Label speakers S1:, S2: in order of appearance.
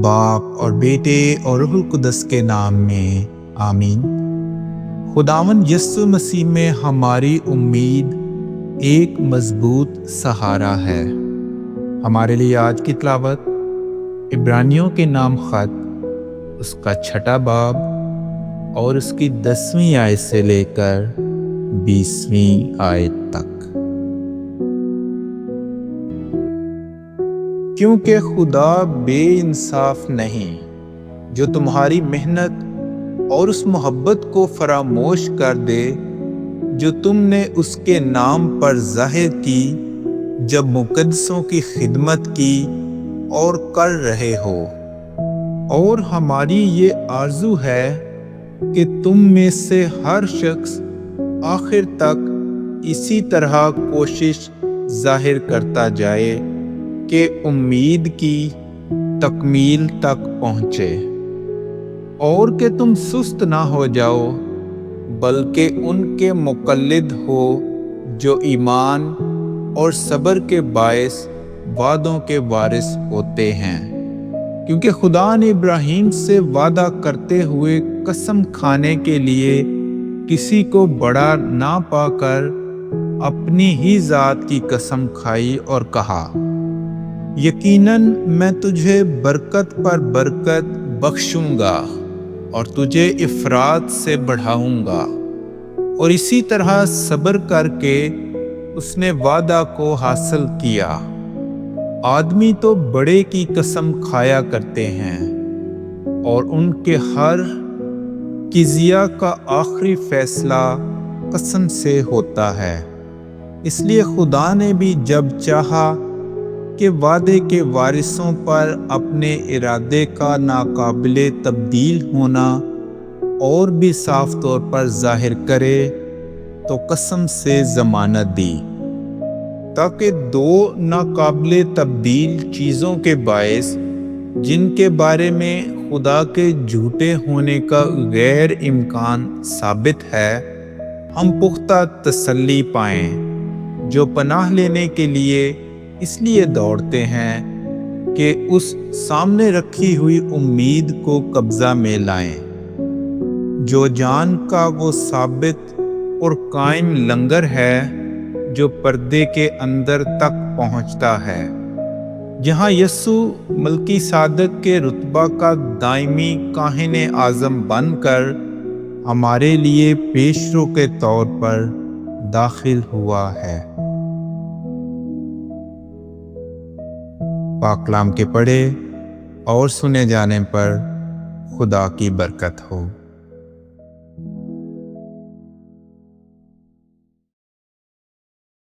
S1: باپ اور بیٹے اور روح القدس کے نام میں آمین۔ خداوند یسوع مسیح میں ہماری امید ایک مضبوط سہارا ہے۔ ہمارے لیے آج کی تلاوت عبرانیوں کے نام خط اس کا 6 باب اور اس کی 10ویں آیت سے لے کر 20ویں آیت تک۔ کیونکہ خدا بے انصاف نہیں جو تمہاری محنت اور اس محبت کو فراموش کر دے جو تم نے اس کے نام پر ظاہر کی جب مقدسوں کی خدمت کی اور کر رہے ہو۔ اور ہماری یہ آرزو ہے کہ تم میں سے ہر شخص آخر تک اسی طرح کوشش ظاہر کرتا جائے کہ امید کی تکمیل تک پہنچے، اور کہ تم سست نہ ہو جاؤ بلکہ ان کے مقلد ہو جو ایمان اور صبر کے باعث وعدوں کے وارث ہوتے ہیں۔ کیونکہ خدا نے ابراہیم سے وعدہ کرتے ہوئے قسم کھانے کے لیے کسی کو بڑا نہ پا کر اپنی ہی ذات کی قسم کھائی اور کہا، یقیناً میں تجھے برکت پر برکت بخشوں گا اور تجھے افراط سے بڑھاؤں گا۔ اور اسی طرح صبر کر کے اس نے وعدہ کو حاصل کیا۔ آدمی تو بڑے کی قسم کھایا کرتے ہیں اور ان کے ہر قضیہ کا آخری فیصلہ قسم سے ہوتا ہے۔ اس لیے خدا نے بھی جب چاہا کہ وعدے کے وارثوں پر اپنے ارادے کا ناقابل تبدیل ہونا اور بھی صاف طور پر ظاہر کرے تو قسم سے ضمانت دی، تاکہ دو ناقابل تبدیل چیزوں کے باعث جن کے بارے میں خدا کے جھوٹے ہونے کا غیر امکان ثابت ہے، ہم پختہ تسلی پائیں، جو پناہ لینے کے لیے اس لیے دوڑتے ہیں کہ اس سامنے رکھی ہوئی امید کو قبضہ میں لائیں، جو جان کا وہ ثابت اور قائم لنگر ہے جو پردے کے اندر تک پہنچتا ہے، جہاں یسوع ملکی صادق کے رتبہ کا دائمی کاہن اعظم بن کر ہمارے لیے پیشرو کے طور پر داخل ہوا ہے۔ پاک کلام کے پڑھے اور سنے جانے پر خدا کی برکت ہو۔